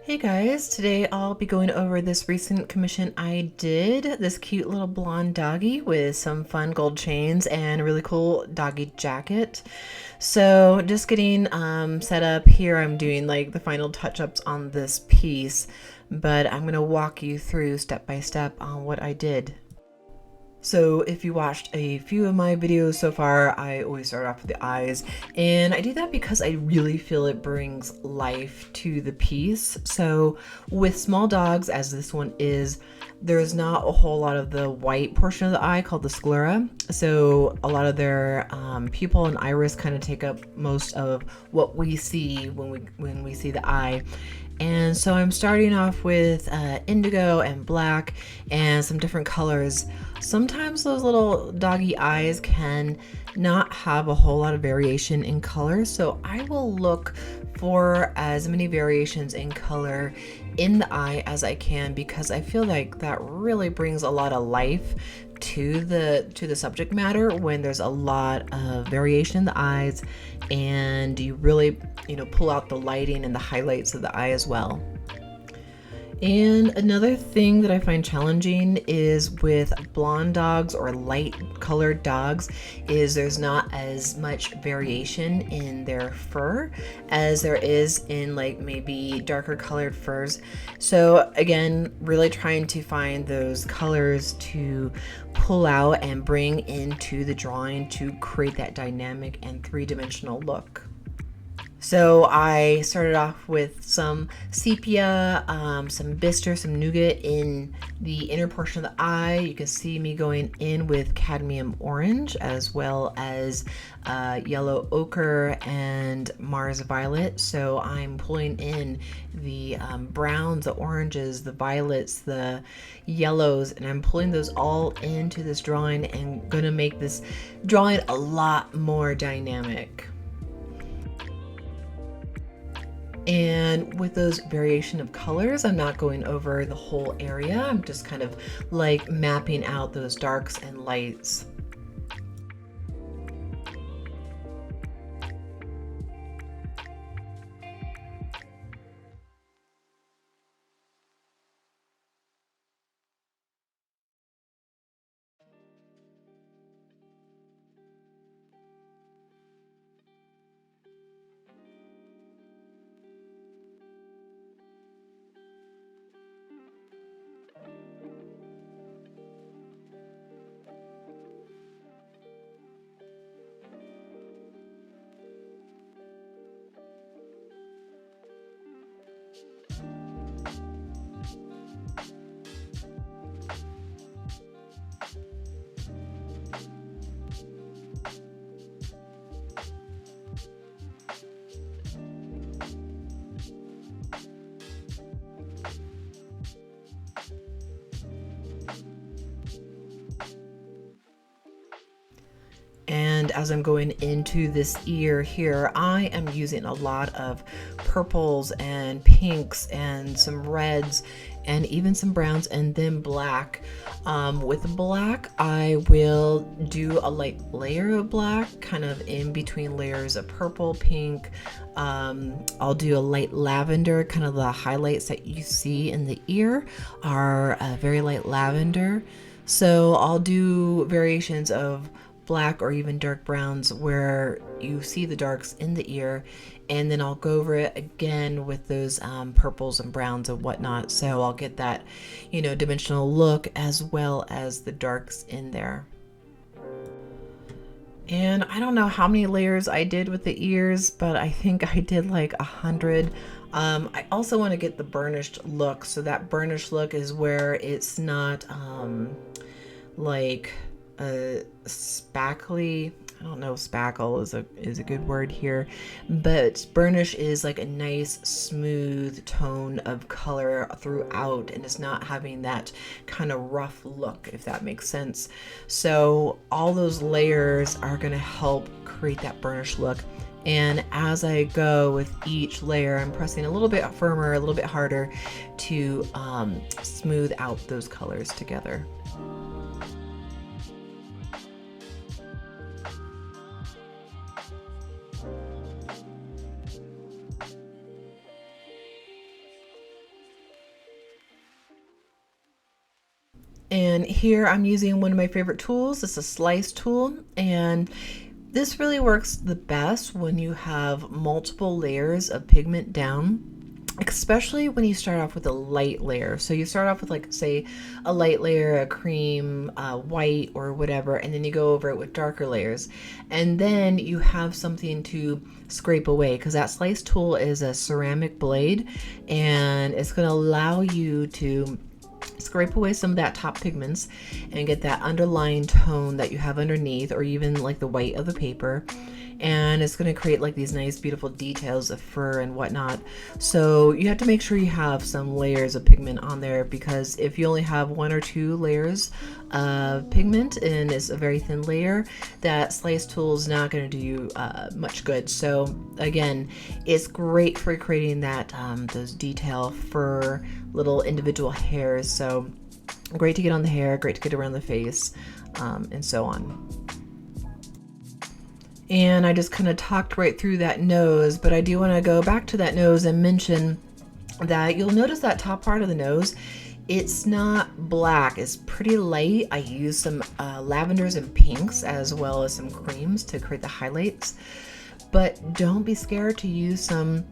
Hey guys, today I'll be going over this recent commission I did. This cute little blonde doggy with some fun gold chains and a really cool doggy jacket. So just getting set up here. I'm doing like the final touch-ups on this piece, but I'm going to walk you through step by step on what I did. So if you watched a few of my videos so far, I always start off with the eyes, and I do that because I really feel it brings life to the piece. So with small dogs, as this one is, there's not a whole lot of the white portion of the eye called the sclera. So a lot of their pupil and iris kind of take up most of what we see when we see the eye. And so I'm starting off with indigo and black and some different colors. Sometimes those little doggy eyes can not have a whole lot of variation in color, so I will look for as many variations in color in the eye as I can, because I feel like that really brings a lot of life to the subject matter when there's a lot of variation in the eyes, and you really pull out the lighting and the highlights of the eye as well. And another thing that I find challenging is with blonde dogs or light colored dogs is there's not as much variation in their fur as there is in like maybe darker colored furs. So again, really trying to find those colors to pull out and bring into the drawing to create that dynamic and three-dimensional look. So I started off with some sepia, some bistre, some nougat in the inner portion of the eye. You can see me going in with cadmium orange, as well as yellow ochre and Mars violet. So I'm pulling in the browns, the oranges, the violets, the yellows, and I'm pulling those all into this drawing and gonna make this drawing a lot more dynamic. And with those variation of colors, I'm not going over the whole area. I'm just kind of like mapping out those darks and lights. And as I'm going into this ear here, I am using a lot of purples and pinks and some reds and even some browns and then black. With black, I will do a light layer of black, kind of in between layers of purple, pink. I'll do a light lavender, kind of the highlights that you see in the ear are very light lavender. So I'll do variations of black or even dark browns where you see the darks in the ear, and then I'll go over it again with those purples and browns and whatnot, so I'll get that dimensional look as well as the darks in there. And I don't know how many layers I did with the ears, but I think I did like 100. I also want to get the burnished look, so that burnished look is where it's not like spackly. I don't know if spackle is a good word here, but burnish is like a nice smooth tone of color throughout, and it's not having that kind of rough look, if that makes sense. So all those layers are going to help create that burnish look. And as I go with each layer, I'm pressing a little bit firmer, a little bit harder to smooth out those colors together. And here I'm using one of my favorite tools. It's a slice tool, and this really works the best when you have multiple layers of pigment down, especially when you start off with a light layer. So you start off with, like, say, a light layer, a cream, white, or whatever, and then you go over it with darker layers. And then you have something to scrape away, because that slice tool is a ceramic blade, and it's going to allow you to scrape away some of that top pigments and get that underlying tone that you have underneath, or even like the white of the paper. And it's going to create like these nice beautiful details of fur and whatnot. So you have to make sure you have some layers of pigment on there, because if you only have 1 or 2 layers of pigment and it's a very thin layer, that slice tool is not going to do you much good. So again, it's great for creating that those detail fur, little individual hairs. So great to get on the hair, great to get around the face, and so on. And I just kind of talked right through that nose, but I do want to go back to that nose and mention that you'll notice that top part of the nose, it's not black, it's pretty light. I use some lavenders and pinks as well as some creams to create the highlights, but don't be scared to use some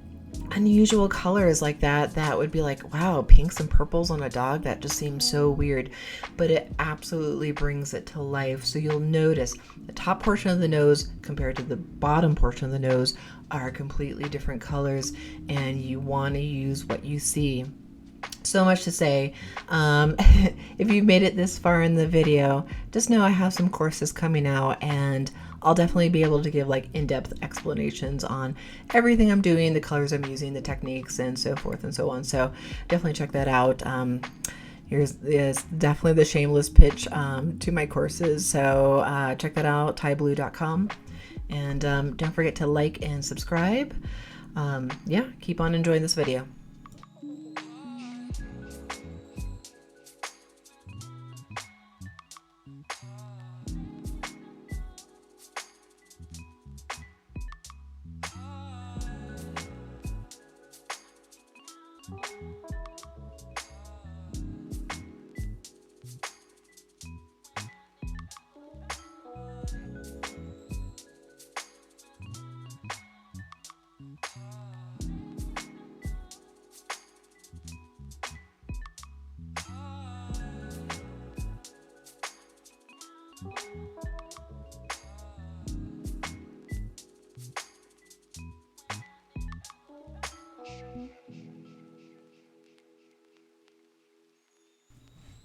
unusual colors like that. That would be like, wow, pinks and purples on a dog, that just seems so weird, but it absolutely brings it to life. So you'll notice the top portion of the nose compared to the bottom portion of the nose are completely different colors, and you want to use what you see. So much to say, if you've made it this far in the video, just know I have some courses coming out, and I'll definitely be able to give like in-depth explanations on everything I'm doing, the colors I'm using, the techniques, and so forth and so on. So definitely check that out. Here's definitely the shameless pitch to my courses. So check that out, tieblue.com. And don't forget to like and subscribe. Yeah, keep on enjoying this video.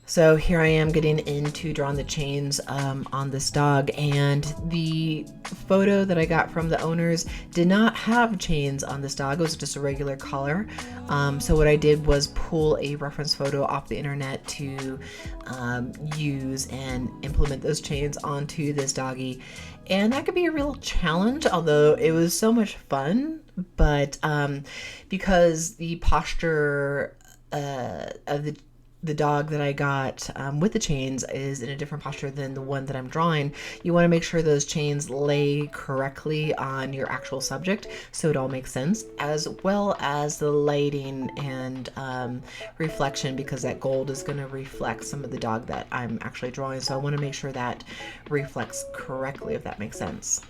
So here I am getting into drawing the chains on this dog, and the photo that I got from the owners did not have chains on this dog. It was just a regular collar. So what I did was pull a reference photo off the internet to use and implement those chains onto this doggy. And that could be a real challenge, although it was so much fun. But because the posture of the dog that I got with the chains is in a different posture than the one that I'm drawing, you want to make sure those chains lay correctly on your actual subject so it all makes sense, as well as the lighting and reflection, because that gold is going to reflect some of the dog that I'm actually drawing. So I want to make sure that reflects correctly, if that makes sense.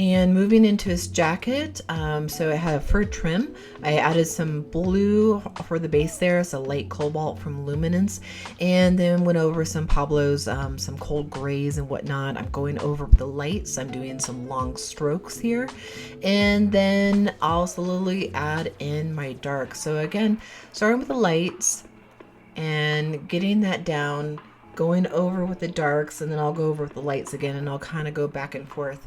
And moving into his jacket, so it had a fur trim. I added some blue for the base there, so light cobalt from Luminance, and then went over some Pablo's, some cold grays and whatnot. I'm going over the lights. I'm doing some long strokes here, and then I'll slowly add in my dark. So again, starting with the lights and getting that down, going over with the darks, and then I'll go over with the lights again, and I'll kind of go back and forth.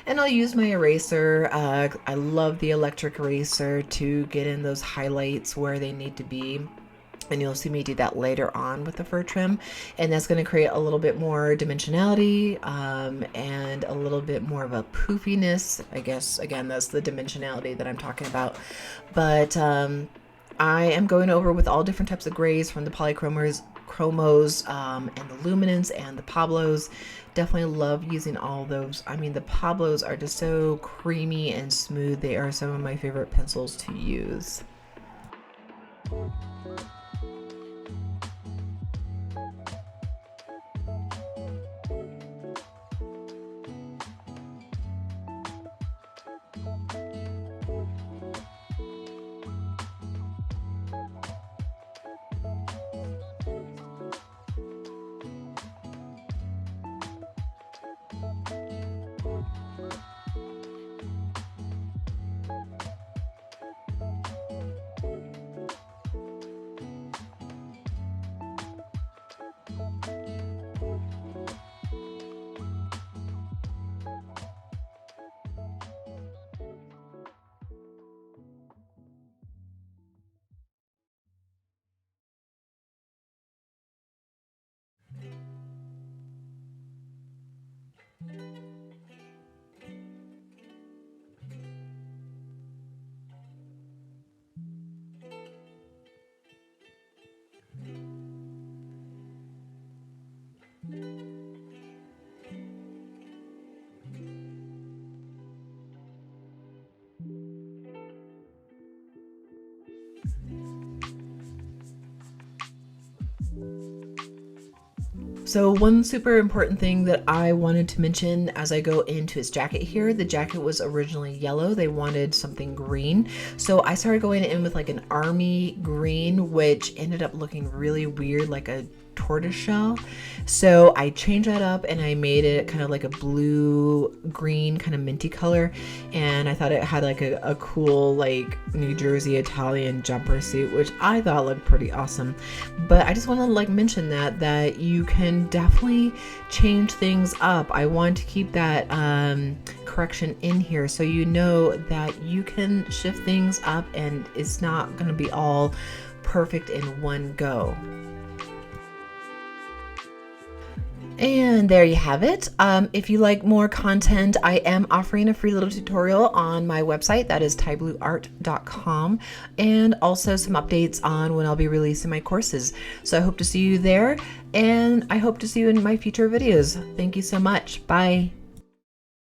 And I'll use my eraser. I love the electric eraser to get in those highlights where they need to be. And you'll see me do that later on with the fur trim. And that's going to create a little bit more dimensionality and a little bit more of a poofiness. I guess, again, that's the dimensionality that I'm talking about. But I am going over with all different types of grays from the polychromos and the Luminance and the Pablos. Definitely love using all those. I mean, the Pablos are just so creamy and smooth. They are some of my favorite pencils to use. So one super important thing that I wanted to mention as I go into his jacket here, the jacket was originally yellow. They wanted something green. So I started going in with like an army green, which ended up looking really weird, like a tortoiseshell. So I changed that up and I made it kind of like a blue green kind of minty color, and I thought it had like a cool like New Jersey Italian jumper suit, which I thought looked pretty awesome. But I just want to like mention that you can definitely change things up. I want to keep that correction in here so you know that you can shift things up and it's not going to be all perfect in one go. And there you have it. If you like more content, I am offering a free little tutorial on my website, that is tyblueart.com, and also some updates on when I'll be releasing my courses. So I hope to see you there, and I hope to see you in my future videos. Thank you so much. Bye.